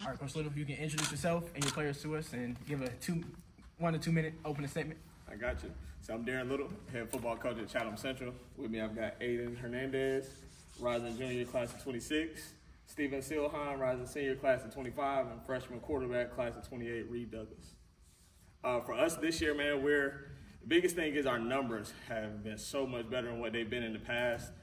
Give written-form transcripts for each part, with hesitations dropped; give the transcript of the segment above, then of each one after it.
All right, Coach Little, if you can introduce yourself and your players to us and give a 1 to 2 minute opening statement. I got you. So I'm Derrin Little, head football coach at Chatham Central. With me, I've got Aiden Hernandez, rising junior class of 26, Steven Silheim, rising senior class of 25, and freshman quarterback class of 28, Reed Douglas. For us this year, man, the biggest thing is our numbers have been so much better than what they've been in the past.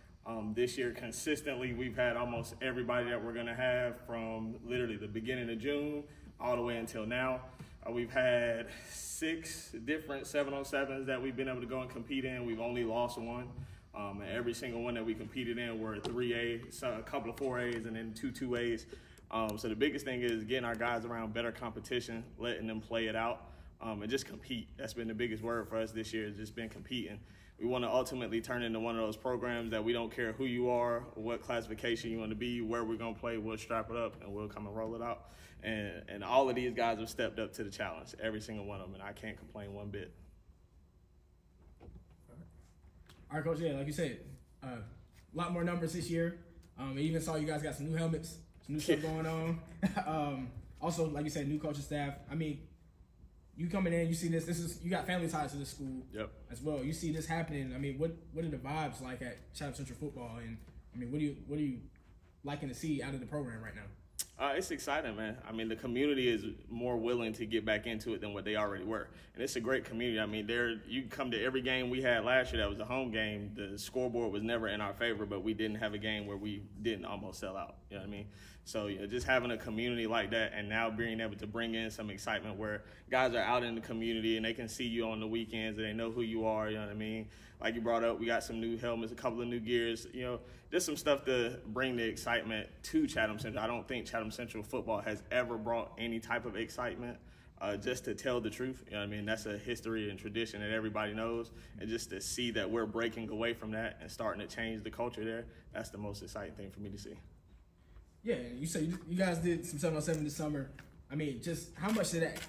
This year, consistently, we've had almost everybody that we're going to have from literally the beginning of June all the way until now. We've had 6 different 7-on-7s that we've been able to go and compete in. We've only lost one. And every single one that we competed in were 3A, so a couple of 4As, and then 2 2As. So the biggest thing is getting our guys around better competition, letting them play it out, and just compete. That's been the biggest word for us this year, has just been competing. We want to ultimately turn into one of those programs that we don't care who you are, what classification you want to be, where we're going to play, we'll strap it up, and we'll come and roll it out. And all of these guys have stepped up to the challenge, every single one of them, and I can't complain one bit. All right, Coach, yeah, like you said, a lot more numbers this year. I even saw you guys got some new helmets, some new stuff going on. Also, like you said, new coaching staff. I mean, you coming in, you see this is you got family ties to this school as well. You see this happening. I mean, what are the vibes like at Chatham Central football? And I mean, what are you liking to see out of the program right now? It's exciting, man. I mean, the community is more willing to get back into it than what they already were. And it's a great community. I mean, you come to every game we had last year that was a home game. The scoreboard was never in our favor, but we didn't have a game where we didn't almost sell out. You know what I mean? So just having a community like that and now being able to bring in some excitement where guys are out in the community and they can see you on the weekends and they know who you are, you know what I mean? Like you brought up, we got some new helmets, a couple of new gears, just some stuff to bring the excitement to Chatham Central. I don't think Chatham Central football has ever brought any type of excitement, just to tell the truth. You know what I mean? That's a history and tradition that everybody knows. And just to see that we're breaking away from that and starting to change the culture there, that's the most exciting thing for me to see. Yeah, you say you guys did some 7-on-7 this summer. I mean, just how much did that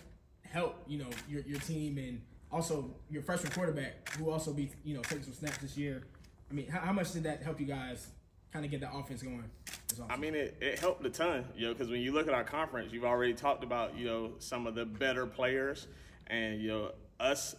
help, your team and also your freshman quarterback who also taking some snaps this year? I mean, how much did that help you guys kind of get the offense going? I mean, it helped a ton, because when you look at our conference, you've already talked about, some of the better players and, us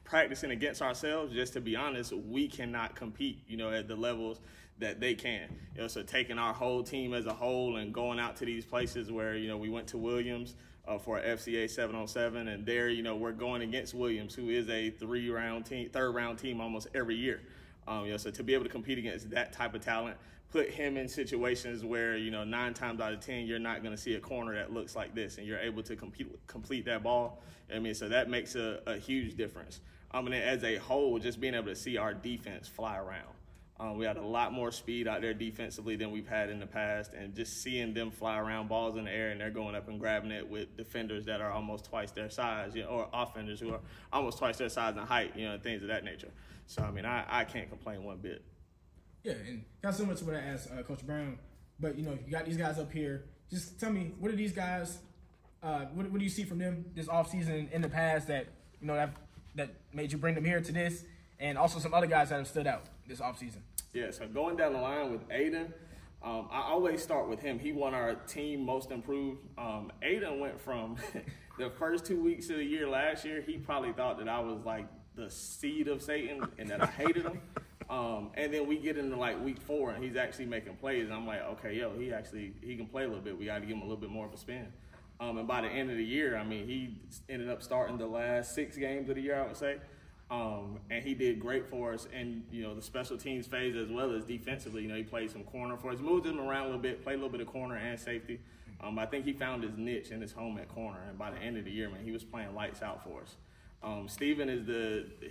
practicing against ourselves. Just to be honest, we cannot compete, at the levels that they can. So taking our whole team as a whole and going out to these places where, we went to Williams for an FCA 7-on-7, and there, we're going against Williams, who is a third round team almost every year. So to be able to compete against that type of talent, put him in situations where, 9 times out of 10, you're not going to see a corner that looks like this, and you're able to complete that ball. I mean, so that makes a huge difference. And as a whole, just being able to see our defense fly around. We had a lot more speed out there defensively than we've had in the past, and just seeing them fly around balls in the air and they're going up and grabbing it with defenders that are almost twice their size, or offenders who are almost twice their size and height, things of that nature. So, I mean, I can't complain one bit. Yeah, and kind of similar to what I asked Coach Brown, but, you got these guys up here. Just tell me, what are these guys, what do you see from them this offseason in the past that, that made you bring them here to this, and also some other guys that have stood out this offseason? Yeah, so going down the line with Aiden, I always start with him. He won our team most improved. Aiden went from the first 2 weeks of the year last year, he probably thought that I was like the seed of Satan and that I hated him. And then we get into like week 4 and he's actually making plays. And I'm like, okay, he can play a little bit. We got to give him a little bit more of a spin. And by the end of the year, I mean, he ended up starting the last 6 games of the year, I would say. And he did great for us in, the special teams phase as well as defensively. He played some corner for us, moved him around a little bit, played a little bit of corner and safety. I think he found his niche in his home at corner. And by the end of the year, man, he was playing lights out for us. Steven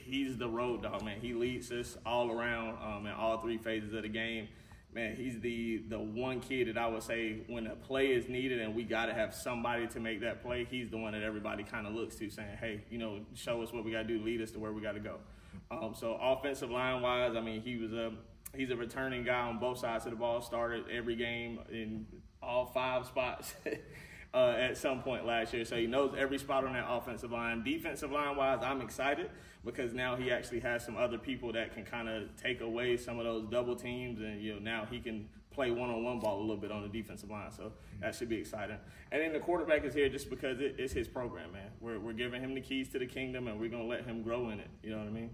he's the road dog, man. He leads us all around in all 3 phases of the game. Man, he's the one kid that I would say when a play is needed and we got to have somebody to make that play, he's the one that everybody kind of looks to saying, hey, show us what we got to do, lead us to where we got to go. So offensive line-wise, I mean, he's a returning guy on both sides of the ball, started every game in all 5 spots at some point last year. So he knows every spot on that offensive line. Defensive line-wise, I'm excited because now he actually has some other people that can kind of take away some of those double teams, and now he can play one-on-one ball a little bit on the defensive line. So that should be exciting. And then the quarterback is here just because it's his program, man. We're giving him the keys to the kingdom, and we're going to let him grow in it. You know what I mean?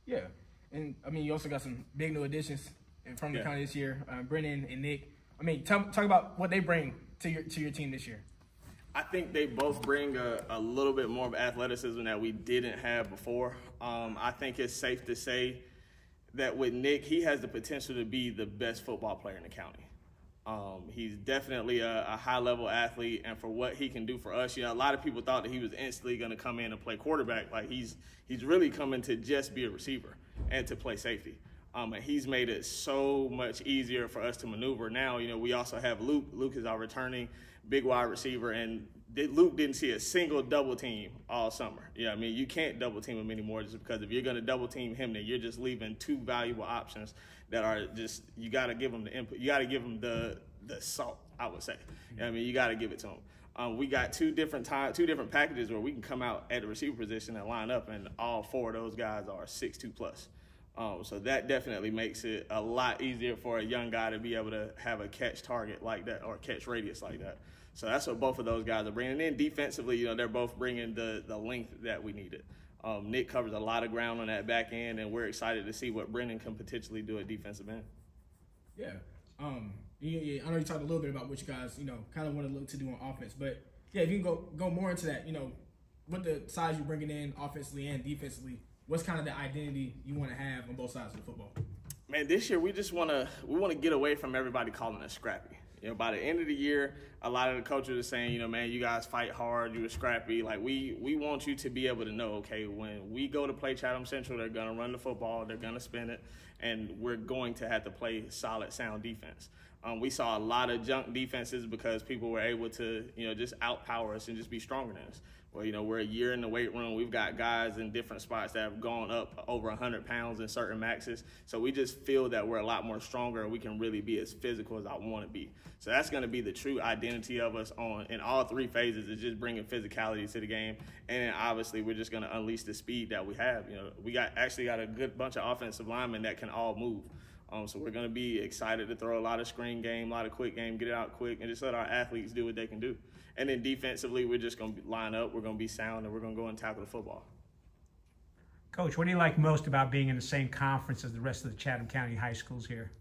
Yeah. And, I mean, you also got some big new additions from the county this year, Brennan and Nick. I mean, talk about what they bring to your team this year. I think they both bring a little bit more of athleticism that we didn't have before. I think it's safe to say that with Nick, he has the potential to be the best football player in the county. He's definitely a high-level athlete, and for what he can do for us, a lot of people thought that he was instantly going to come in and play quarterback. Like, he's really coming to just be a receiver and to play safety. And he's made it so much easier for us to maneuver. Now, we also have Luke. Luke is our returning big wide receiver, and Luke didn't see a single double team all summer. I mean, you can't double team him anymore just because if you're going to double team him, then you're just leaving two valuable options that are just, you got to give him the input. You got to give him the salt, I would say. I mean, you got to give it to him. We got two different packages where we can come out at the receiver position and line up, and all four of those guys are 6'2 plus. So that definitely makes it a lot easier for a young guy to be able to have a catch target like that or catch radius like that. So that's what both of those guys are bringing. And then defensively, they're both bringing the length that we needed. Nick covers a lot of ground on that back end, and we're excited to see what Brennan can potentially do at defensive end. Yeah. I know you talked a little bit about what you guys, kind of want to look to do on offense. But, yeah, if you can go more into that, what the size you're bringing in offensively and defensively, what's kind of the identity you want to have on both sides of the football? Man, this year we want to get away from everybody calling us scrappy. By the end of the year, a lot of the coaches are saying, man, you guys fight hard, you're scrappy. Like, we want you to be able to know, okay, when we go to play Chatham Central, they're going to run the football, they're going to spin it, and we're going to have to play solid, sound defense. We saw a lot of junk defenses because people were able to, just outpower us and just be stronger than us. Well, we're a year in the weight room. We've got guys in different spots that have gone up over 100 pounds in certain maxes. So we just feel that we're a lot more stronger and we can really be as physical as I want to be. So that's going to be the true identity of us in all three phases, is just bringing physicality to the game. And then obviously we're just going to unleash the speed that we have. We actually got a good bunch of offensive linemen that can all move. So we're going to be excited to throw a lot of screen game, a lot of quick game, get it out quick, and just let our athletes do what they can do. And then defensively, we're just going to line up, we're going to be sound, and we're going to go and tackle the football. Coach, what do you like most about being in the same conference as the rest of the Chatham County high schools here?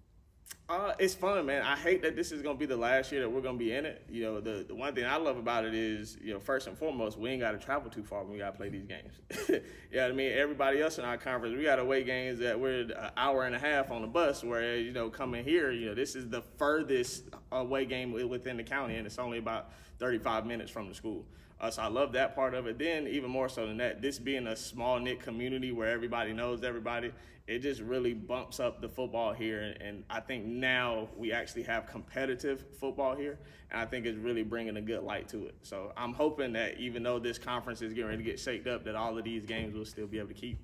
It's fun, man. I hate that this is going to be the last year that we're going to be in it. The one thing I love about it is, first and foremost, we ain't got to travel too far when we got to play these games. You know what I mean? Everybody else in our conference, we got away games that we're an hour and a half on the bus, whereas, coming here, this is the furthest away game within the county, and it's only about 35 minutes from the school. So I love that part of it. Then even more so than that, this being a small-knit community where everybody knows everybody, it just really bumps up the football here. And I think now we actually have competitive football here, and I think it's really bringing a good light to it. So I'm hoping that even though this conference is getting ready to get shaked up, that all of these games will still be able to keep.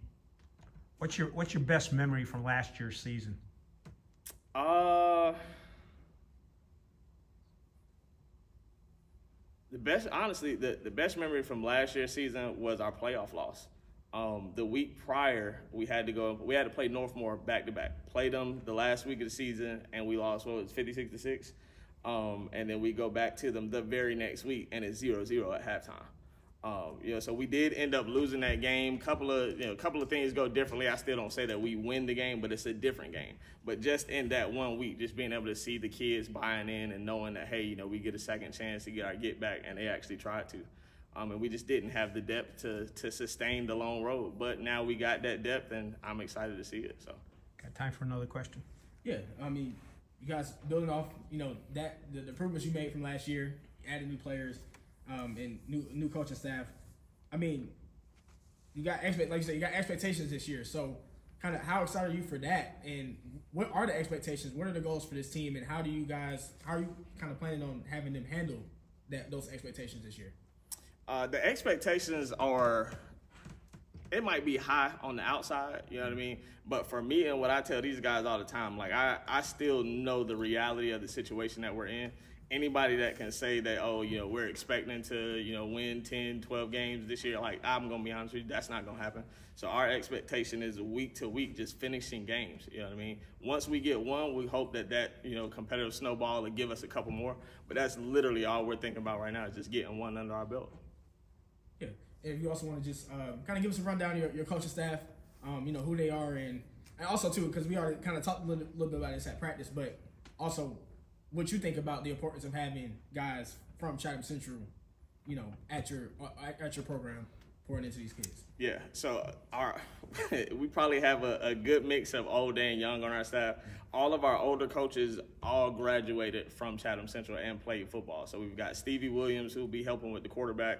What's your best memory from last year's season? The best memory from last year's season was our playoff loss. The week prior, we had to play Northmore back-to-back. Played them the last week of the season, and we lost, 56-6? And then we go back to them the very next week, and it's 0-0 at halftime. So we did end up losing that game. Couple of things go differently. I still don't say that we win the game, but it's a different game. But just in that 1 week, just being able to see the kids buying in and knowing that, hey, we get a second chance to get our get back, and they actually tried to. And we just didn't have the depth to sustain the long road. But now we got that depth, and I'm excited to see it. So, got time for another question? Yeah, you guys building off, that the improvements you made from last year, adding new players, and new coaching staff. You got like you said, you got expectations this year. So, kind of how excited are you for that? And what are the expectations? What are the goals for this team? And how are you kind of planning on having them handle those expectations this year? The expectations are, it might be high on the outside, you know what I mean? But for me, and what I tell these guys all the time, like I still know the reality of the situation that we're in. anybody that can say that, oh, we're expecting to, win 10, 12 games this year, like, I'm going to be honest with you, that's not going to happen. So our expectation is week to week just finishing games, you know what I mean? Once we get one, we hope that competitive snowball will give us a couple more. But that's literally all we're thinking about right now is just getting one under our belt. Yeah, and if you also want to just kind of give us a rundown of your coaching staff, who they are, and also, too, because we already kind of talked a little bit about this at practice, but also what you think about the importance of having guys from Chatham Central, at your program pouring into these kids. Yeah, so we probably have a good mix of old and young on our staff. All of our older coaches all graduated from Chatham Central and played football. So we've got Stevie Williams, who will be helping with the quarterback.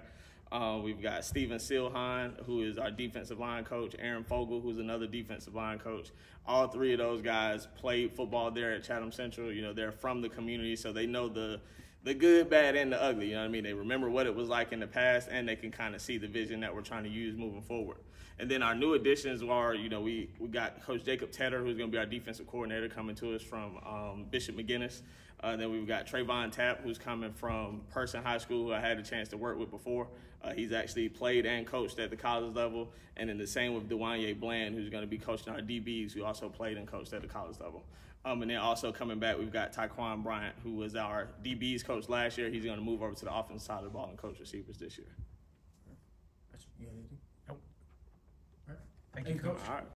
We've got Steven Silheim, who is our defensive line coach, Aaron Fogel, who's another defensive line coach. All three of those guys played football there at Chatham Central. They're from the community, so they know the good, bad, and the ugly. They remember what it was like in the past, and they can kind of see the vision that we're trying to use moving forward. And then our new additions are, we got Coach Jacob Tedder, who's going to be our defensive coordinator, coming to us from Bishop McGinnis. Then we've got Trayvon Tapp, who's coming from Person High School, who I had a chance to work with before. He's actually played and coached at the college level. And then the same with Dewanye Bland, who's going to be coaching our DBs, who also played and coached at the college level. And then also coming back, we've got Tyquan Bryant, who was our DBs coach last year. He's going to move over to the offensive side of the ball and coach receivers this year. You got anything? Nope. All right. Thank you, Coach. All right.